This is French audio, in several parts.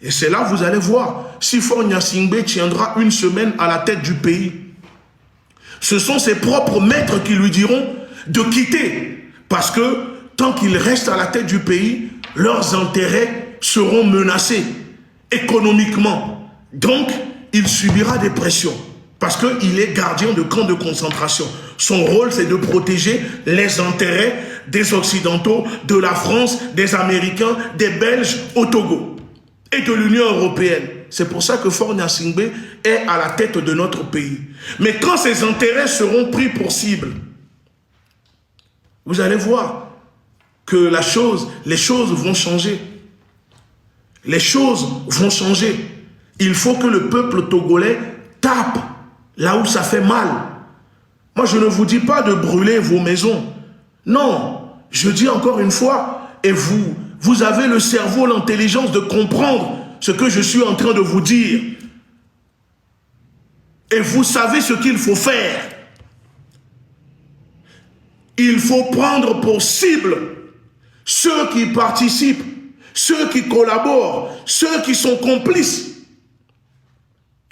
Et c'est là, vous allez voir, si Faure Gnassingbé tiendra une semaine à la tête du pays, ce sont ses propres maîtres qui lui diront de quitter. Parce que tant qu'il reste à la tête du pays, leurs intérêts seront menacés économiquement. Donc, il subira des pressions. Parce qu'il est gardien de camps de concentration. Son rôle, c'est de protéger les intérêts des Occidentaux, de la France, des Américains, des Belges au Togo et de l'Union européenne. C'est pour ça que Faure Gnassingbé est à la tête de notre pays. Mais quand ses intérêts seront pris pour cible, vous allez voir que les choses vont changer. Les choses vont changer. Il faut que le peuple togolais tape là où ça fait mal. Moi, je ne vous dis pas de brûler vos maisons. Non, je dis encore une fois, et vous avez le cerveau, l'intelligence de comprendre ce que je suis en train de vous dire. Et vous savez ce qu'il faut faire. Il faut prendre pour cible ceux qui participent, ceux qui collaborent, ceux qui sont complices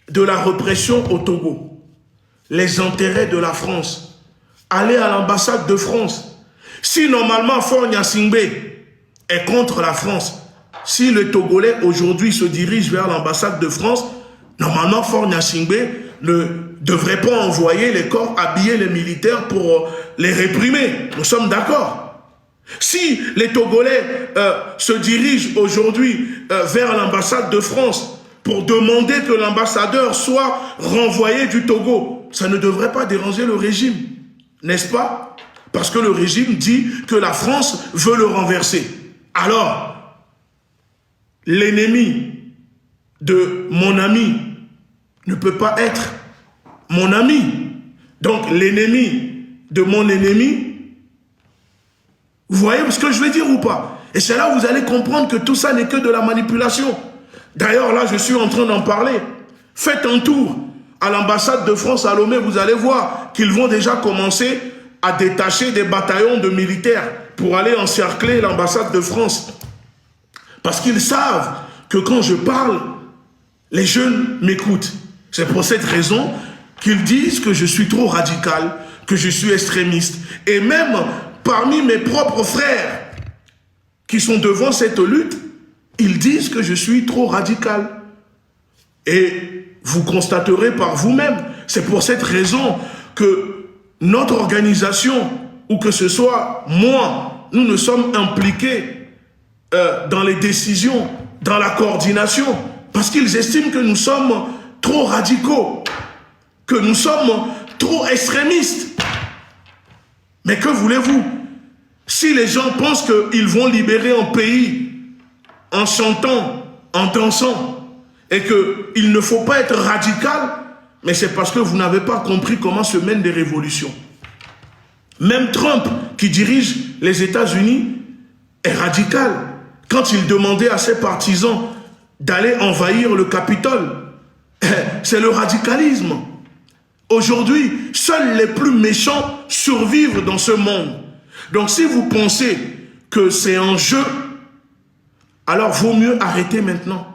de la répression au Togo. Les intérêts de la France. Allez à l'ambassade de France. Si normalement Faure Gnassingbé est contre la France, si le Togolais aujourd'hui se dirige vers l'ambassade de France, normalement Faure Gnassingbé ne devrait pas envoyer les corps habiller les militaires pour les réprimer. Nous sommes d'accord. Si les Togolais se dirigent aujourd'hui vers l'ambassade de France pour demander que l'ambassadeur soit renvoyé du Togo, ça ne devrait pas déranger le régime, n'est-ce pas? Parce que le régime dit que la France veut le renverser. Alors, l'ennemi de mon ami ne peut pas être mon ami. Donc, l'ennemi de mon ennemi, vous voyez ce que je veux dire ou pas? Et c'est là où vous allez comprendre que tout ça n'est que de la manipulation. D'ailleurs, là, je suis en train d'en parler. Faites un tour à l'ambassade de France à Lomé, vous allez voir qu'ils vont déjà commencer à détacher des bataillons de militaires pour aller encercler l'ambassade de France. Parce qu'ils savent que quand je parle, les jeunes m'écoutent. C'est pour cette raison qu'ils disent que je suis trop radical, que je suis extrémiste. Et même parmi mes propres frères qui sont devant cette lutte, ils disent que je suis trop radical. Et vous constaterez par vous-même, c'est pour cette raison que notre organisation, ou que ce soit moi, nous ne sommes impliqués dans les décisions, dans la coordination, parce qu'ils estiment que nous sommes trop radicaux, que nous sommes trop extrémistes. Mais que voulez-vous? Si les gens pensent qu'ils vont libérer un pays en chantant, en dansant, et qu'il ne faut pas être radical, mais c'est parce que vous n'avez pas compris comment se mènent des révolutions. Même Trump, qui dirige les États-Unis, est radical. Quand il demandait à ses partisans d'aller envahir le Capitole, c'est le radicalisme. Aujourd'hui, seuls les plus méchants survivent dans ce monde. Donc si vous pensez que c'est un jeu, alors vaut mieux arrêter maintenant.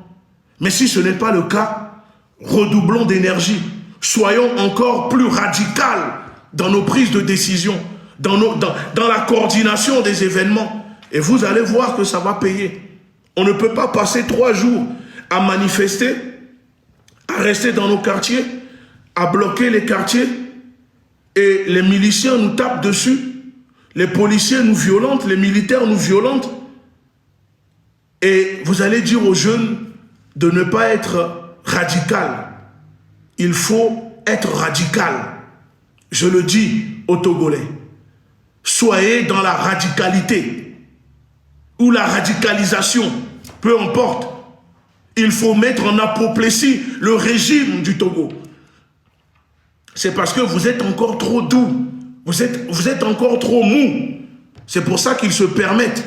Mais si ce n'est pas le cas, redoublons d'énergie. Soyons encore plus radicaux dans nos prises de décision, dans la coordination des événements. Et vous allez voir que ça va payer. On ne peut pas passer 3 jours à manifester, à rester dans nos quartiers, à bloquer les quartiers, et les miliciens nous tapent dessus, les policiers nous violentent, les militaires nous violentent. Et vous allez dire aux jeunes de ne pas être radical. Il faut être radical. Je le dis aux Togolais. Soyez dans la radicalité ou la radicalisation, peu importe. Il faut mettre en apoplexie le régime du Togo. C'est parce que vous êtes encore trop doux. Vous êtes encore trop mou. C'est pour ça qu'ils se permettent.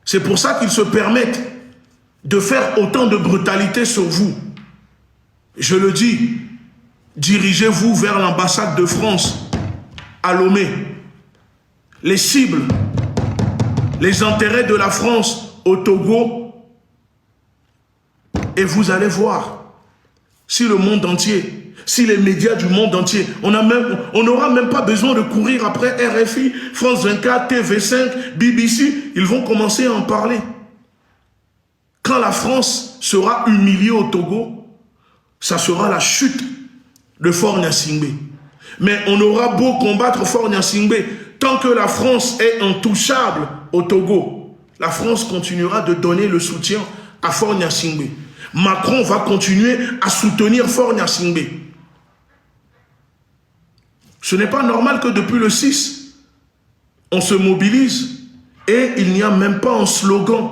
C'est pour ça qu'ils se permettent de faire autant de brutalité sur vous. Je le dis, dirigez-vous vers l'ambassade de France à Lomé. Les cibles, les intérêts de la France au Togo Et vous allez voir, si le monde entier, si les médias du monde entier, on n'aura même pas besoin de courir après RFI, France 24, TV5, BBC, ils vont commencer à en parler. Quand la France sera humiliée au Togo, ça sera la chute de Faure Gnassingbé. Mais on aura beau combattre Faure Gnassingbé, tant que la France est intouchable au Togo, la France continuera de donner le soutien à Faure Gnassingbé. Macron va continuer à soutenir Faure Gnassingbé. Ce n'est pas normal que depuis le 6, on se mobilise et il n'y a même pas un slogan.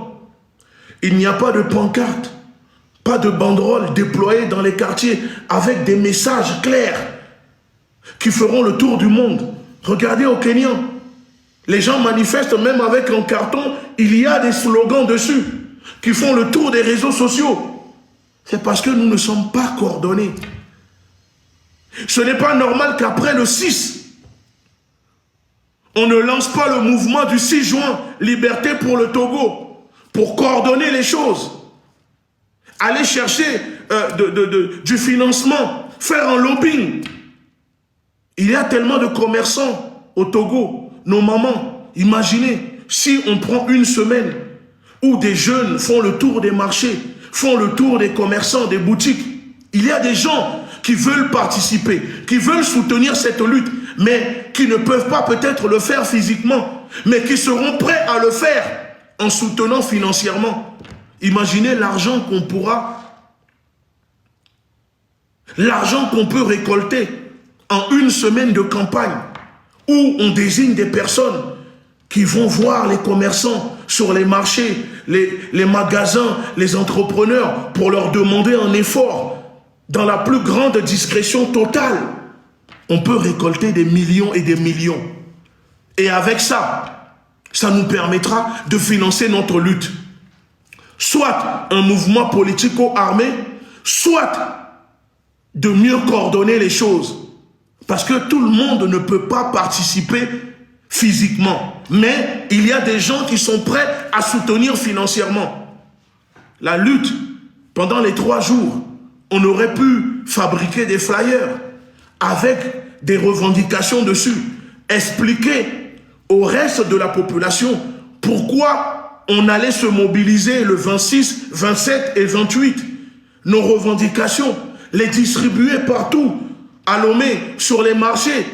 Il n'y a pas de pancarte, pas de banderole déployée dans les quartiers avec des messages clairs qui feront le tour du monde. Regardez au Kenya, les gens manifestent même avec un carton, il y a des slogans dessus qui font le tour des réseaux sociaux. C'est parce que nous ne sommes pas coordonnés. Ce n'est pas normal qu'après le 6, on ne lance pas le mouvement du 6 juin, Liberté pour le Togo, pour coordonner les choses. Aller chercher du financement, faire un lobbying. Il y a tellement de commerçants au Togo, nos mamans. Imaginez, si on prend une semaine où des jeunes font le tour des marchés, font le tour des commerçants, des boutiques. Il y a des gens qui veulent participer, qui veulent soutenir cette lutte, mais qui ne peuvent pas peut-être le faire physiquement, mais qui seront prêts à le faire en soutenant financièrement. Imaginez l'argent qu'on peut récolter en une semaine de campagne, où on désigne des personnes qui vont voir les commerçants sur les marchés, les magasins, les entrepreneurs, pour leur demander un effort dans la plus grande discrétion totale. On peut récolter des millions et des millions. Et avec ça, ça nous permettra de financer notre lutte. Soit un mouvement politico-armé, soit de mieux coordonner les choses. Parce que tout le monde ne peut pas participer physiquement. Mais il y a des gens qui sont prêts à soutenir financièrement. La lutte, pendant les 3 jours, on aurait pu fabriquer des flyers avec des revendications dessus. Expliquer au reste de la population pourquoi on allait se mobiliser le 26, 27 et 28. Nos revendications, les distribuer partout, à Lomé, sur les marchés,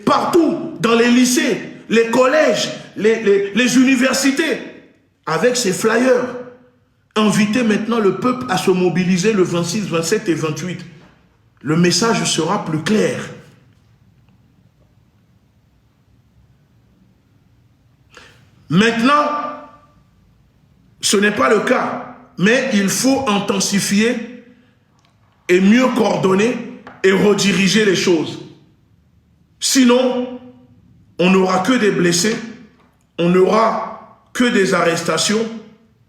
partout, dans les lycées, les collèges, les universités, avec ces flyers. Inviter maintenant le peuple à se mobiliser le 26, 27 et 28. Le message sera plus clair. Maintenant, ce n'est pas le cas, mais il faut intensifier et mieux coordonner et rediriger les choses. Sinon, on n'aura que des blessés, on n'aura que des arrestations,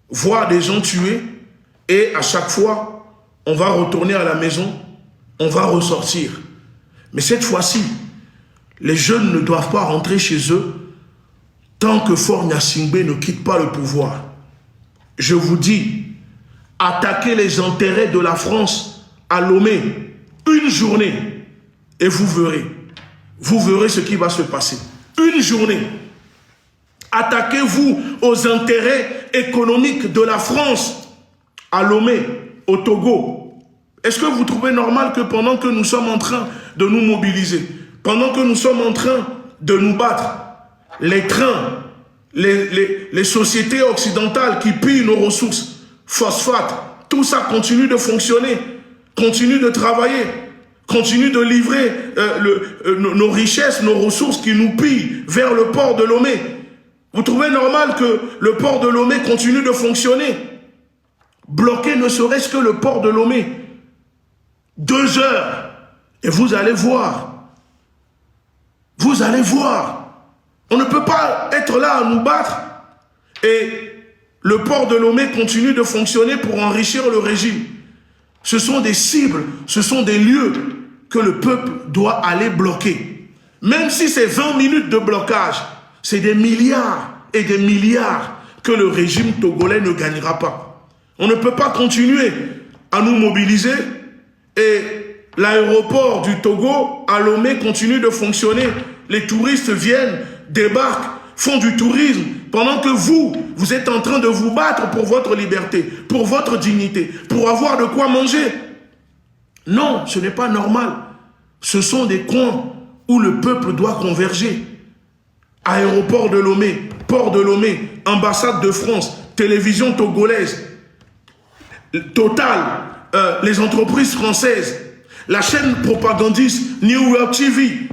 voire des gens tués, et à chaque fois, on va retourner à la maison, on va ressortir. Mais cette fois-ci, les jeunes ne doivent pas rentrer chez eux tant que Faure Gnassingbé ne quitte pas le pouvoir. Je vous dis, attaquez les intérêts de la France à Lomé, une journée, et vous verrez ce qui va se passer. Une journée. Attaquez-vous aux intérêts économiques de la France à Lomé, au Togo. Est-ce que vous trouvez normal que pendant que nous sommes en train de nous mobiliser, pendant que nous sommes en train de nous battre, les trains, les sociétés occidentales qui pillent nos ressources, phosphate, tout ça continue de fonctionner, continue de travailler, continue de livrer nos richesses, nos ressources qui nous pillent vers le port de Lomé. Vous trouvez normal que le port de Lomé continue de fonctionner? Bloquer ne serait-ce que le port de Lomé. 2 heures. Et vous allez voir. Vous allez voir. On ne peut pas être là à nous battre et le port de Lomé continue de fonctionner pour enrichir le régime. Ce sont des cibles, ce sont des lieux que le peuple doit aller bloquer. Même si c'est 20 minutes de blocage, c'est des milliards et des milliards que le régime togolais ne gagnera pas. On ne peut pas continuer à nous mobiliser et l'aéroport du Togo à Lomé continue de fonctionner. Les touristes viennent, débarquent, font du tourisme, pendant que vous êtes en train de vous battre pour votre liberté, pour votre dignité, pour avoir de quoi manger. Non, ce n'est pas normal. Ce sont des coins où le peuple doit converger. Aéroport de Lomé, port de Lomé, ambassade de France, télévision togolaise, Total, les entreprises françaises, la chaîne propagandiste New York TV.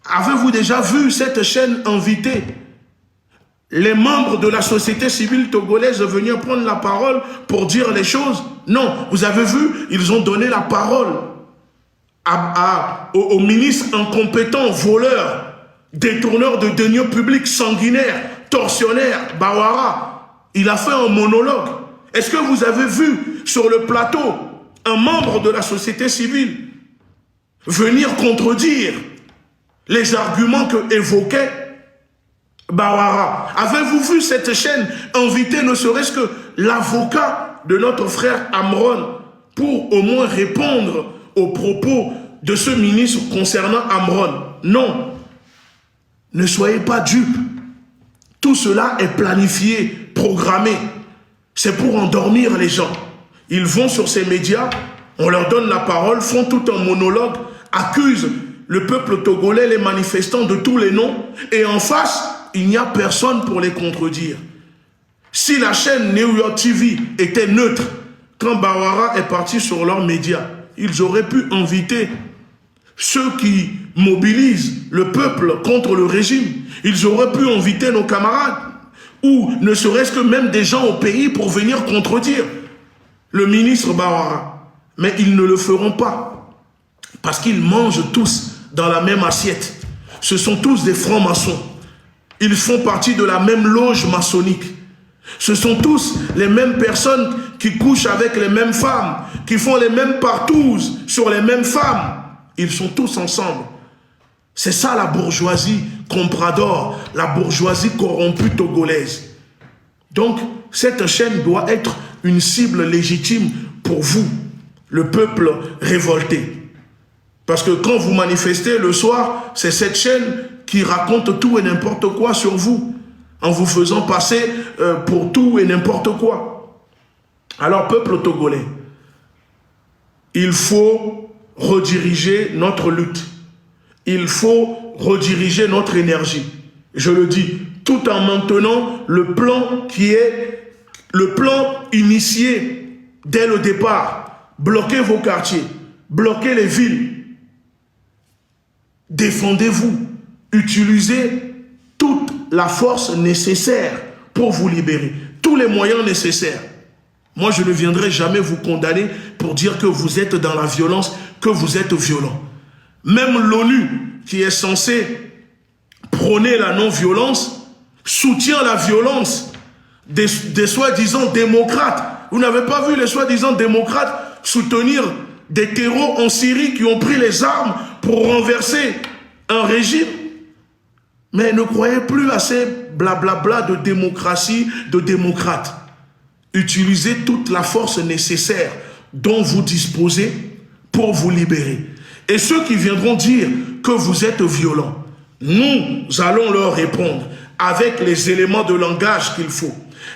Avez-vous déjà vu cette chaîne inviter les membres de la société civile togolaise venir prendre la parole pour dire les choses? Non, vous avez vu, ils ont donné la parole aux ministres incompétents, voleurs, détourneurs de deniers publics, sanguinaires, tortionnaires, Bawara. Il a fait un monologue. Est-ce que vous avez vu sur le plateau un membre de la société civile venir contredire les arguments que évoquait Bawara? Avez-vous vu cette chaîne inviter ne serait-ce que l'avocat de notre frère Amron pour au moins répondre aux propos de ce ministre concernant Amron? Non. Ne soyez pas dupes. Tout cela est planifié, programmé. C'est pour endormir les gens. Ils vont sur ces médias, on leur donne la parole, font tout un monologue, accusent le peuple togolais, les manifestants de tous les noms, et en face, il n'y a personne pour les contredire. Si la chaîne New York TV était neutre, quand Bawara est parti sur leurs médias, ils auraient pu inviter ceux qui mobilisent le peuple contre le régime. Ils auraient pu inviter nos camarades, ou ne serait-ce que même des gens au pays pour venir contredire le ministre Bawara. Mais ils ne le feront pas, parce qu'ils mangent tous dans la même assiette. Ce sont tous des francs-maçons. Ils font partie de la même loge maçonnique. Ce sont tous les mêmes personnes qui couchent avec les mêmes femmes, qui font les mêmes partouzes sur les mêmes femmes. Ils sont tous ensemble. C'est ça la bourgeoisie comprador, la bourgeoisie corrompue togolaise. Donc, cette chaîne doit être une cible légitime pour vous, le peuple révolté. Parce que quand vous manifestez le soir, c'est cette chaîne qui raconte tout et n'importe quoi sur vous, en vous faisant passer pour tout et n'importe quoi. Alors, peuple togolais, il faut rediriger notre lutte. Il faut rediriger notre énergie. Je le dis, tout en maintenant le plan qui est le plan initié dès le départ. Bloquez vos quartiers, bloquez les villes. Défendez-vous. Utilisez toute la force nécessaire pour vous libérer. Tous les moyens nécessaires. Moi, je ne viendrai jamais vous condamner pour dire que vous êtes dans la violence, que vous êtes violent. Même l'ONU, qui est censée prôner la non-violence, soutient la violence des soi-disant démocrates. Vous n'avez pas vu les soi-disant démocrates soutenir des terreaux en Syrie qui ont pris les armes pour renverser un régime? Mais ne croyez plus à ces blablabla de démocratie, de démocrates. Utilisez toute la force nécessaire dont vous disposez pour vous libérer. Et ceux qui viendront dire que vous êtes violents, nous allons leur répondre avec les éléments de langage qu'il faut,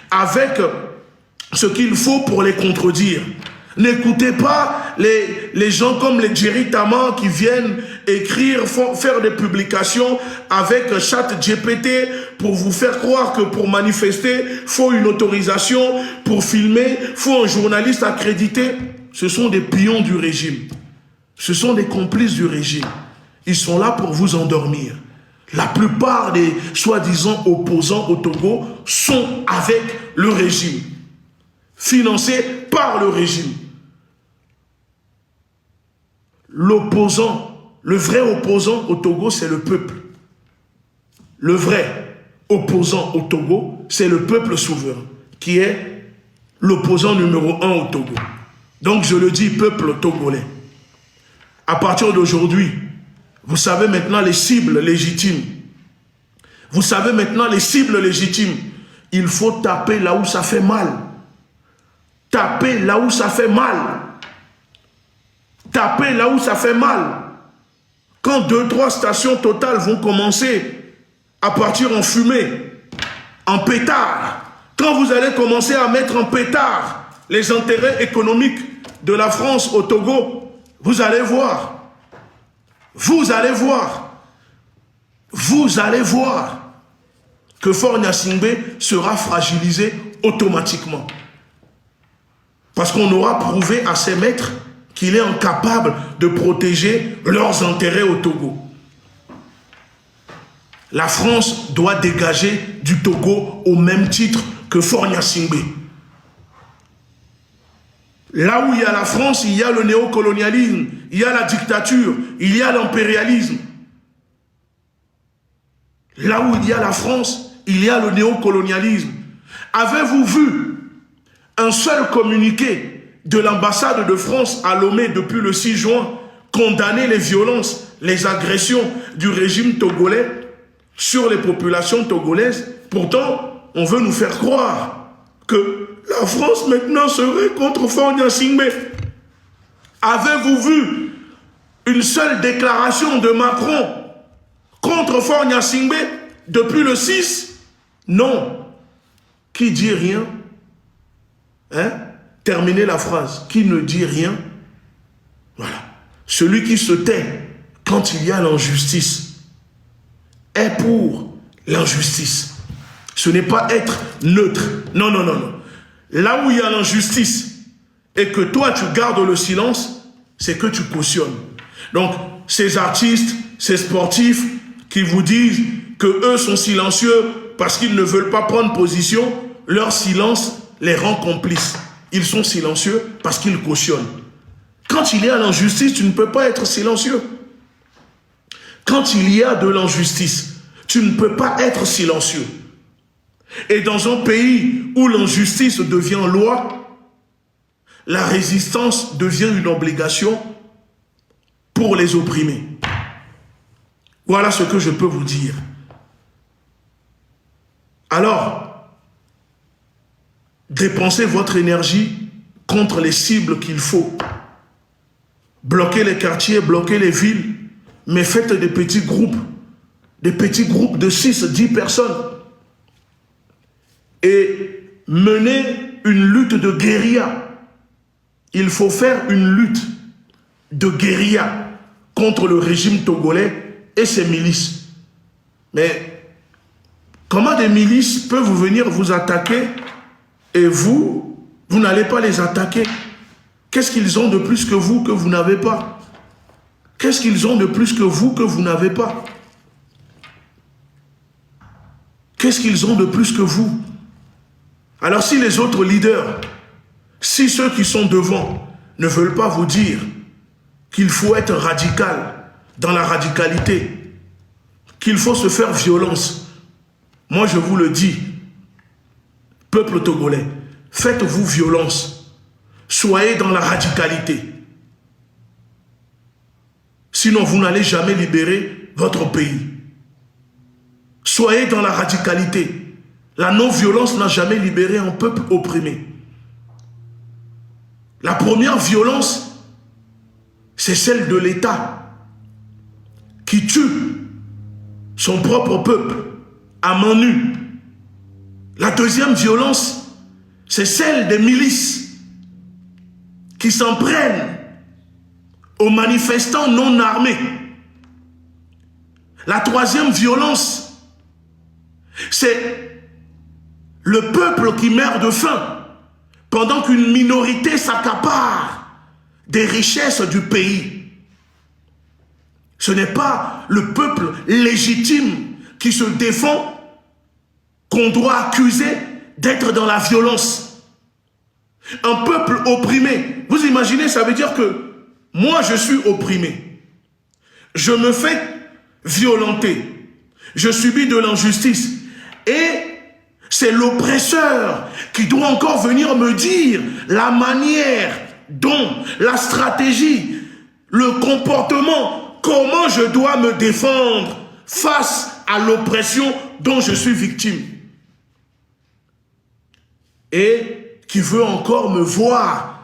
avec ce qu'il faut pour les contredire. N'écoutez pas les gens comme les Jerry Tama qui viennent écrire, faire des publications avec ChatGPT pour vous faire croire que pour manifester, il faut une autorisation, pour filmer, il faut un journaliste accrédité. Ce sont des pions du régime. Ce sont des complices du régime. Ils sont là pour vous endormir. La plupart des soi-disant opposants au Togo sont avec le régime, financés par le régime. L'opposant, le vrai opposant au Togo, c'est le peuple. Le vrai opposant au Togo, c'est le peuple souverain, qui est l'opposant numéro 1 au Togo. Donc je le dis, peuple togolais, à partir d'aujourd'hui, vous savez maintenant les cibles légitimes. Vous savez maintenant les cibles légitimes. Il faut taper là où ça fait mal. Tapez là où ça fait mal. Tapez là où ça fait mal. Quand 2-3 stations Total vont commencer à partir en fumée, en pétard, quand vous allez commencer à mettre en pétard les intérêts économiques de la France au Togo, vous allez voir. Vous allez voir. Vous allez voir que Faure Gnassingbé sera fragilisé automatiquement. Parce qu'on aura prouvé à ses maîtres qu'il est incapable de protéger leurs intérêts au Togo. La France doit dégager du Togo au même titre que Faure Gnassingbé. Là où il y a la France, il y a le néocolonialisme, il y a la dictature, il y a l'impérialisme. Là où il y a la France, il y a le néocolonialisme. Avez-vous vu un seul communiqué de l'ambassade de France à Lomé depuis le 6 juin condamner les violences, les agressions du régime togolais sur les populations togolaises? Pourtant, on veut nous faire croire que la France maintenant serait contre Faure Gnassingbé. Avez-vous vu une seule déclaration de Macron contre Faure Gnassingbé depuis le 6? Non. Qui dit rien? Hein? Terminez la phrase. Qui ne dit rien? Voilà. Celui qui se tait quand il y a l'injustice est pour l'injustice. Ce n'est pas être neutre. Non, non, non, non. Là où il y a l'injustice et que toi tu gardes le silence, c'est que tu cautionnes. Donc, ces artistes, ces sportifs qui vous disent que eux sont silencieux parce qu'ils ne veulent pas prendre position, leur silence les rend complices. Ils sont silencieux parce qu'ils cautionnent. Quand il y a l'injustice, tu ne peux pas être silencieux. Quand il y a de l'injustice, tu ne peux pas être silencieux. Et dans un pays où l'injustice devient loi, la résistance devient une obligation pour les opprimés. Voilà ce que je peux vous dire. Alors, dépensez votre énergie contre les cibles qu'il faut. Bloquez les quartiers, bloquez les villes, mais faites des petits groupes de 6-10 personnes. Et menez une lutte de guérilla. Il faut faire une lutte de guérilla contre le régime togolais et ses milices. Mais comment des milices peuvent venir vous attaquer et vous n'allez pas les attaquer? Qu'est-ce qu'ils ont de plus que vous n'avez pas? Qu'est-ce qu'ils ont de plus que vous n'avez pas? Qu'est-ce qu'ils ont de plus que vous? Alors si les autres leaders, si ceux qui sont devant ne veulent pas vous dire qu'il faut être radical dans la radicalité, qu'il faut se faire violence, moi je vous le dis, peuple togolais, faites-vous violence, soyez dans la radicalité. Sinon vous n'allez jamais libérer votre pays. Soyez dans la radicalité. La non-violence n'a jamais libéré un peuple opprimé. La première violence, c'est celle de l'État qui tue son propre peuple à main nue. La deuxième violence, c'est celle des milices qui s'en prennent aux manifestants non armés. La troisième violence, c'est le peuple qui meurt de faim pendant qu'une minorité s'accapare des richesses du pays. Ce n'est pas le peuple légitime qui se défend qu'on doit accuser d'être dans la violence. Un peuple opprimé, vous imaginez, ça veut dire que moi je suis opprimé. Je me fais violenter. Je subis de l'injustice. Et c'est l'oppresseur qui doit encore venir me dire la manière dont, la stratégie, le comportement, comment je dois me défendre face à l'oppression dont je suis victime. Et qui veut encore me voir